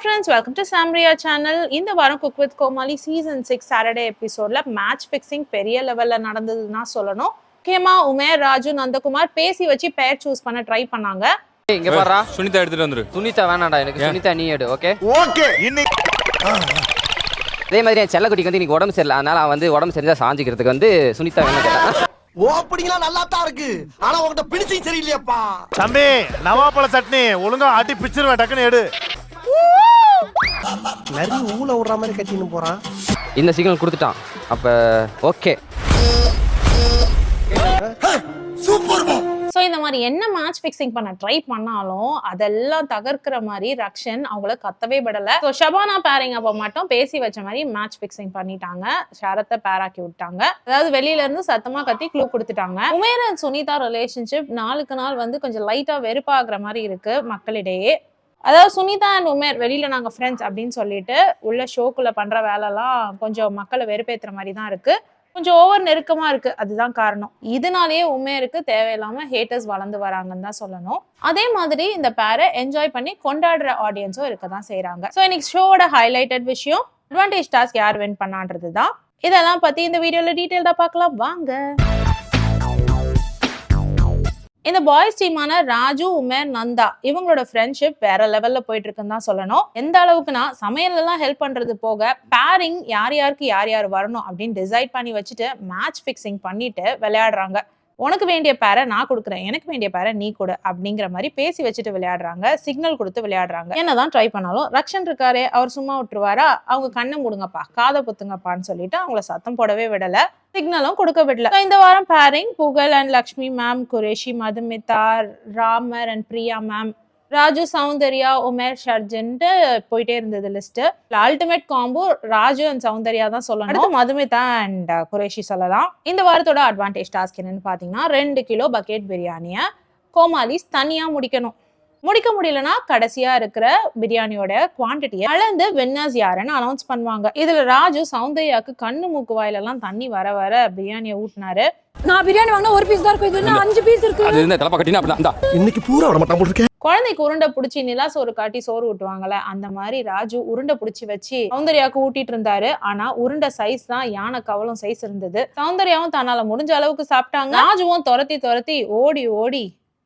friends, welcome to Samria channel. இந்த வாரம் Cook with Komali season 6 Saturday episodeல match fixing பெரிய லெவல்ல நடந்ததுன்னா சொல்லணும். முக்கியமா உமேர், ராஜு, நந்தகுமார் பேசி வச்சு பேர் சூஸ் பண்ண ட்ரை பண்ணாங்க. இங்க பாரா, சுனிதா எடுத்துட்டு வந்துரு. சுனிதா வேணாம்டா, எனக்கு சுனிதா நீ எடு. Okay okay. இன்னைக்கு அதே மாதிரி என் செல்லக்குட்டிக்கு வந்து இன்னைக்கு உடம்பு சரியில்லை, அதனால அவன் வந்து உடம்பு சரிஞ்சா சாஞ்சிக்கிறதுக்கு வந்து சுனிதா வேணும் கேட்டான். ஓப்பனிங்லாம் நல்லா தான் இருக்கு, ஆனா உங்ககிட்ட பினிஷிங் சரியில்லையாப்பா. தம்பி, நவாப்பழ சட்னி ஒழுங்கா ஆட்டி பிச்சிருவேன், டக்குன்னு எடு. நரி ஊல விடுற மாதிரி கட்டின்னு போறான். இந்த சிக்னல் கொடுத்துட்டான், அப்ப ஓகே. ஸோ இந்த மாதிரி என்ன மேட்ச் ஃபிக்ஸிங் பண்ண ட்ரை பண்ணாலும் அதெல்லாம் தகர்க்கிற மாதிரி ரக்ஷன் அவங்கள கத்தவே விடலை. ஸோ ஷபானா பேரிங் அப்போ மட்டும் பேசி வச்ச மாதிரி மேட்ச் ஃபிக்ஸிங் பண்ணிட்டாங்க. ஷரத்தை பேராக்கி விட்டாங்க. அதாவது வெளியில இருந்து சத்தமா கத்தி க்ளூ கொடுத்துட்டாங்க. உமேர் அண்ட் சுனிதா ரிலேஷன்ஷிப் நாளுக்கு நாள் வந்து கொஞ்சம் லைட்டா வெறுப்பாகிற மாதிரி இருக்கு மக்களிடையே. அதாவது சுனிதா அண்ட் உமேர் வெளியில நாங்க ஃப்ரெண்ட்ஸ் அப்படின்னு சொல்லிட்டு உள்ள ஷோக்குள்ள பண்ற வேலைலாம் கொஞ்சம் மக்களை வெறுப்பேற்றுற மாதிரி தான் இருக்கு. கொஞ்சம் ஓவர் நெருக்கமா இருக்கு, அதுதான் காரணம். இதனாலேயே உமேருக்கு தேவையில்லாம ஹேட்டர்ஸ் வளர்ந்து வராங்கன்னு தான் சொல்லணும். அதே மாதிரி இந்த பேரை என்ஜாய் பண்ணி கொண்டாடுற ஆடியன்ஸும் இருக்க தான் செய்யறாங்க. ஸோ இன்னைக்கு ஷோவோட ஹைலைட்டட் விஷயம் அட்வான்டேஜ் டாஸ்க் யார் வின் பண்ணான்றது தான். இதெல்லாம் பத்தி இந்த வீடியோல டீட்டெயில்டா பார்க்கலாம் வாங்க. இந்த பாய்ஸ் டீமான ராஜு, உமேர், நந்தா இவங்களோட ஃப்ரெண்ட்ஷிப் வேற லெவல்ல போயிட்டு இருக்குன்னு தான் சொல்லணும். எந்த அளவுக்குன்னா சமையல் எல்லாம் ஹெல்ப் பண்றது போக பேரிங் யார் யாருக்கு யார் யார் வரணும் அப்படின்னு டிசைட் பண்ணி வச்சுட்டு மேட்ச் ஃபிக்ஸிங் பண்ணிட்டு விளையாடுறாங்க. உனக்கு வேண்டிய பேரை நான் கொடுக்குறேன், எனக்கு வேண்டிய பேரை நீ கொடு அப்படிங்கிற மாதிரி பேசி வச்சுட்டு விளையாடுறாங்க. சிக்னல் கொடுத்து விளையாடுறாங்க. என்னதான் ட்ரை பண்ணாலும் ரக்ஷன் இருக்காரே, அவர் சும்மா விட்டுருவாரா? அவங்க கண்ணை மூடுங்கப்பா, காதை பொத்துங்கப்பான்னு சொல்லிட்டு அவங்கள சத்தம் போடவே விடல, சிக்னலும் கொடுக்க விடல. இந்த வாரம் pairing Pugazh and Lakshmi ma'am, Qureshi, Madhumitha, Ramar and Priya ma'am, Raju, Soundarya, Umer, ஷர்ஜன்ட்டு போயிட்டே இருந்தது list. Ultimate combo Raju and Soundarya தான் சொல்லணும். அடுத்து மதுமிதா அண்ட் குரேஷி சொல்லலாம். இந்த வாரத்தோட அட்வான்டேஜ் டாஸ்க் என்னன்னு பாத்தீங்கன்னா 2 கிலோ பக்கெட் பிரியாணிய கோமாலிஸ் தனியா முடிக்கணும். முடிக்க முடியலன்னா கடைசியா இருக்கிற பிரியாணியோட குவான்டிட்டியை அளந்து வின்னர்ஸ் யாருன்னு அனௌன்ஸ் பண்ணுவாங்க. இதுல ராஜு சௌந்தர்யாக்கு கண்ணு மூக்கு வாயிலெல்லாம் தண்ணி வர வர பிரியாணியை ஊட்டினாரு. நான் பிரியாணி வாங்கினா ஒரு பீஸ் தான் இருக்கும், இது 5 பீஸ் இருக்கு. அது இந்த தலப்பா கட்டினா அப்படிதான். இன்னைக்கு பூரா வர மாட்டான் போட்டுருக்கேன். குழந்தைக்கு உருண்டை பிடிச்சி நிலா சோறு காட்டி சோறு ஊட்டுவாங்கல்ல, அந்த மாதிரி ராஜு உருண்டை பிடிச்சி வச்சு சௌந்தர்யாவுக்கு ஊட்டிட்டு இருந்தாரு. ஆனா உருண்டை சைஸ் தான் யானை கவலம் சைஸ் இருந்தது. சௌந்தர்யாவும் தன்னால முடிஞ்ச அளவுக்கு சாப்பிட்டாங்க. ராஜுவும் துரத்தி ஓடி ஓடி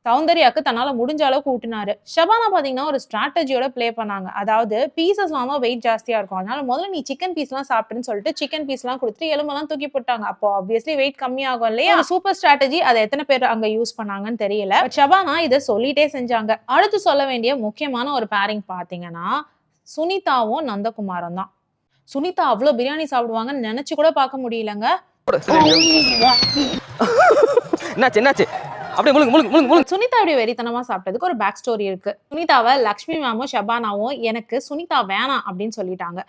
சௌந்தர்யாக்கு தன்னால முடிஞ்ச அளவுக்கு ஊட்டினாரு. ஷபானா பாத்தீங்கன்னா ஒரு ஸ்ட்ராட்டஜியோட பிளே பண்ணாங்க. அதாவது பீசஸ் தான் வெயிட் ஜாஸ்தியா இருக்கும், அதனால முதல்ல நீ சிக்கன் பீஸ் எல்லாம் சாப்பிட்டுன்னு சொல்லிட்டு சிக்கன் பீஸ் எல்லாம் கொடுத்துட்டு எலும்பெல்லாம் தூக்கி போட்டாங்க. அப்போ ஆப்வியஸ்லி வெயிட் கம்மியாகும் இல்லையா? Super strategy. அதை எத்தனை பேர் அங்க யூஸ் பண்ணாங்கன்னு தெரியல. ஷபானா இதை சொல்லிட்டே செஞ்சாங்க. அடுத்து சொல்ல வேண்டிய முக்கியமான ஒரு பேரிங் பாத்தீங்கன்னா சுனிதாவும் நந்தகுமாரும் தான். சுனிதா அவ்வளவு பிரியாணி சாப்பிடுவாங்கன்னு நினைச்சு கூட பார்க்க முடியலங்க. என்னாச்சு அப்படியே முழுங்க. சுனிதா அப்படி வெறித்தனமா சாப்பிட்டதுக்கு ஒரு பேக் ஸ்டோரி இருக்கு. சுனிதாவை லக்ஷ்மி மேமும் ஷபானாவும் எனக்கு சுனிதா வேணாம் அப்படின்னு சொல்லிட்டாங்க.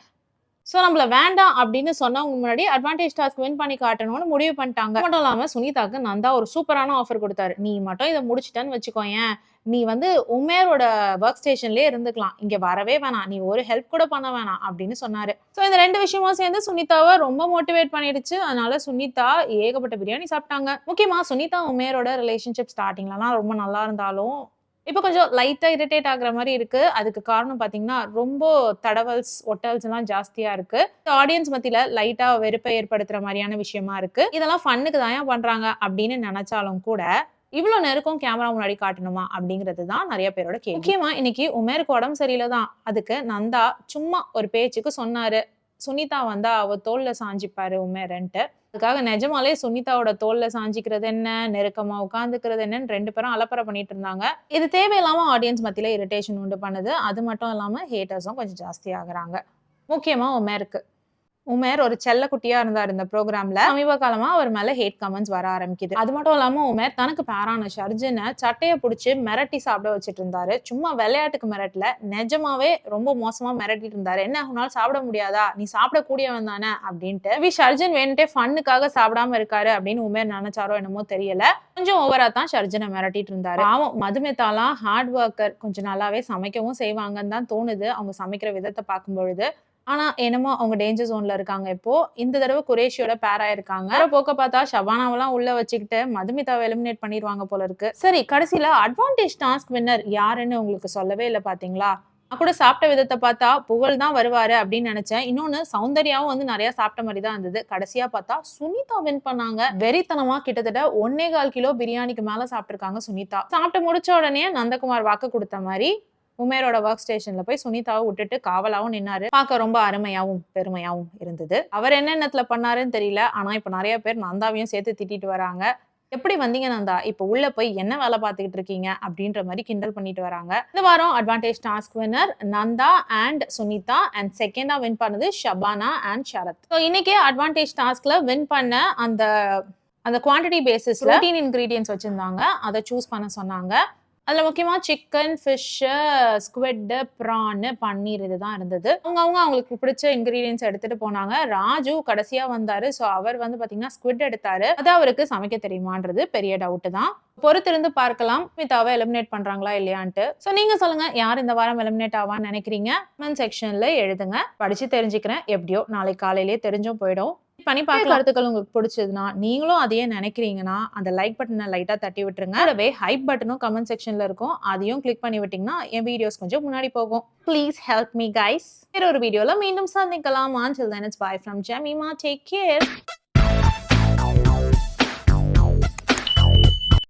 ஸோ நம்மள வேண்டாம் அப்படின்னு சொன்னவங்க முன்னாடி அட்வான்டேஜ் டாஸ்க் வின் பண்ணி காட்டணும்னு முடிவு பண்ணிட்டாங்க. மட்டும் இல்லாம சுனிதாக்கு நந்தா ஒரு சூப்பரான ஆஃபர் கொடுத்தாரு. நீ மட்டும் இதை முடிச்சிட்டேன்னு வச்சுக்கோயேன், நீ வந்து உமேரோட ஒர்க் ஸ்டேஷன்லயே இருந்துக்கலாம், இங்க வரவே வேணாம், நீ ஒரு ஹெல்ப் கூட பண்ண வேணாம் அப்படின்னு சொன்னாரு. ஸோ இந்த 2 விஷயமும் சேர்ந்து சுனிதாவை ரொம்ப மோட்டிவேட் பண்ணிடுச்சு. அதனால சுனிதா ஏகப்பட்ட பிரியாணி சாப்பிட்டாங்க. முக்கியமா சுனிதா உமேரோட ரிலேஷன்ஷிப் ஸ்டார்டிங்லாம் ரொம்ப நல்லா இருந்தாலும் இப்போ கொஞ்சம் லைட்டா இரிட்டேட் ஆகுற மாதிரி இருக்கு. அதுக்கு காரணம் பாத்தீங்கன்னா ரொம்ப தடவல்ஸ் ஒட்டல்ஸ் எல்லாம் ஜாஸ்தியா இருக்கு. ஆடியன்ஸ் மத்தியில லைட்டா வெறுப்பை ஏற்படுத்துற மாதிரியான விஷயமா இருக்கு. இதெல்லாம் ஃபன்னுக்கு தான் பண்றாங்க அப்படின்னு நினைச்சாலும் கூட இவ்வளவு நெருக்கம் கேமரா முன்னாடி காட்டணுமா அப்படிங்கிறது தான் நிறைய பேரோட கேள்வி. முக்கியமா இன்னைக்கு உமேருக்கு உடம்பு சரியில்லை தான். அதுக்கு நந்தா சும்மா ஒரு பேச்சுக்கு சொன்னாரு, சுனிதா வந்தா அவ தோல்ல சாஞ்சிப்பாரு உமேரன்ட்டு. அதுக்காக நிஜமாலே சுனிதாவோட தோல்ல சாஞ்சிக்கிறது என்ன, நெருக்கமா உட்காந்துக்கிறது என்னன்னு 2 பேரும் அலப்பறை பண்ணிட்டு இருந்தாங்க. இது தேவையில்லாம ஆடியன்ஸ் மத்தியில இரிட்டேஷன் உண்டு பண்ணுது. அது மட்டும் இல்லாம ஹேட்டர்ஸும் கொஞ்சம் ஜாஸ்தி ஆகுறாங்க. முக்கியமா உமேர் ஒரு செல்ல குட்டியா இருந்தார் இந்த ப்ரோக்ராம்ல. சமீப காலமா அவர் மேல ஹேட் கமெண்ட்ஸ் வர ஆரம்பிக்குது. அது மட்டும் இல்லாம உமேர் தனக்கு பேரான ஷர்ஜனை சட்டையை பிடிச்சி மிரட்டி சாப்பிட வச்சுட்டு இருந்தாரு. சும்மா விளையாட்டுக்கு மிரட்டல, நிஜமாவே ரொம்ப மோசமா மிரட்டிட்டு இருந்தாரு. என்ன உன்னால சாப்பிட முடியாதா, நீ சாப்பிடக்கூடியவன் தானே அப்படின்ட்டு. ஷர்ஜன் வேணுட்டே ஃபன்னுக்காக சாப்பிடாம இருக்காரு அப்படின்னு உமேர் நினைச்சாரோ என்னமோ தெரியல. கொஞ்சம் ஓவரா தான் ஷர்ஜனை மிரட்டிட்டு இருந்தாரு. பாவம் மதுமிதாலாம் ஹார்ட் ஒர்க்கர், கொஞ்சம் நல்லாவே சமைக்கவும் செய்வாங்கன்னு தான் தோணுது அவங்க சமைக்கிற விதத்தை பார்க்கும் பொழுது. ஆனா என்னமோ அவங்க டேஞ்சர் ஜோன்ல இருக்காங்க. இப்போ இந்த தடவை குரேஷியோட பேரா இருக்காங்க. போக்க பார்த்தா ஷபானாவெல்லாம் உள்ள வச்சுக்கிட்டு மதுமிதாவை எலிமினேட் பண்ணிடுவாங்க போல இருக்கு. சரி, கடைசியில அட்வான்டேஜ் டாஸ்க் வின்னர் யாருன்னு உங்களுக்கு சொல்லவே இல்லை பாத்தீங்களா? கூட சாப்பிட்ட விதத்தை பார்த்தா புகழ் தான் வருவாரு அப்படின்னு நினைச்சேன். இன்னொன்னு சௌந்தர்யாவும் வந்து நிறைய சாப்பிட்ட மாதிரி தான் இருந்தது. கடைசியா பார்த்தா சுனிதா வின் பண்ணாங்க. வெறித்தனமா கிட்டத்தட்ட 1.25 கிலோ பிரியாணிக்கு மேல சாப்பிட்டிருக்காங்க சுனிதா. சாப்பிட்டு முடிச்ச உடனே நந்தகுமார் வாக்கு கொடுத்த மாதிரி உமேரோட ஒர்க் ஸ்டேஷன்ல போய் சுனிதாவை விட்டுட்டு காவலாவும் நின்னாரு. பார்க்க ரொம்ப அருமையாவும் பெருமையாவும் இருந்தது. அவர் என்ன எண்ணத்துல பண்ணாருன்னு தெரியல. ஆனா இப்ப நிறைய பேர் நந்தாவையும் சேர்த்து திட்டிட்டு வராங்க. எப்படி வந்தீங்க நந்தா? இப்ப உள்ள போய் என்ன வேலை பார்த்துக்கிட்டு இருக்கீங்க அப்படின்ற மாதிரி கிண்டல் பண்ணிட்டு வராங்க. இந்த வாரம் advantage task winner Nanda and Sunitha and செகண்டா வின் பண்ணது ஷபானா அண்ட் ஷரத். ஸோ இன்னைக்கே அட்வான்டேஜ் டாஸ்க்ல வின் பண்ண அந்த குவான்டிட்டி பேசிஸ்ல ப்ரோட்டீன் இன்கிரீடியன்ஸ் வச்சிருந்தாங்க. அதை சூஸ் பண்ண சொன்னாங்க. அதுல முக்கியமா சிக்கன், ஃபிஷ், ஸ்குவிட், ப்ரான், பன்னீர் இதுதான் இருந்தது. அவங்களுக்கு பிடிச்ச இன்கிரீடியன்ஸ் எடுத்துட்டு போனாங்க. ராஜு கடைசியா வந்தாரு. ஸோ அவர் வந்து பாத்தீங்கன்னா ஸ்குவிட் எடுத்தாரு. அது அவருக்கு சமைக்க தெரியுமான்றது பெரிய டவுட் தான். பொறுத்திருந்து பார்க்கலாம் சுனிதாவை எலிமினேட் பண்றாங்களா இல்லையான்ட்டு. ஸோ நீங்க சொல்லுங்க, யார் இந்த வாரம் எலிமினேட் ஆவான்னு நினைக்கிறீங்க? கமெண்ட் செக்ஷன்ல எழுதுங்க. படிச்சு தெரிஞ்சுக்கிறேன். எப்படியோ நாளைக்கு காலையிலேயே தெரிஞ்சும் போயிடும். பண்ணி பார்க்க கருத்துக்கள் உங்களுக்கு பிடிச்சதுன்னா, நீங்களும் அதையே நினைக்கிறீங்கன்னா அந்த லைக் பட்டனை லைட்டா தட்டி விட்டுருங்க. கூடவே ஹைப் பட்டனும் கமெண்ட் செக்ஷன்ல இருக்கும். அதையும் கிளிக் பண்ணி விட்டீங்கன்னா என் வீடியோஸ் கொஞ்சம் முன்னாடி போகும். Please help me guys. வேற ஒரு வீடியோல மீண்டும் சந்திக்கலாம். Until then, it's bye from Jemima. Take care.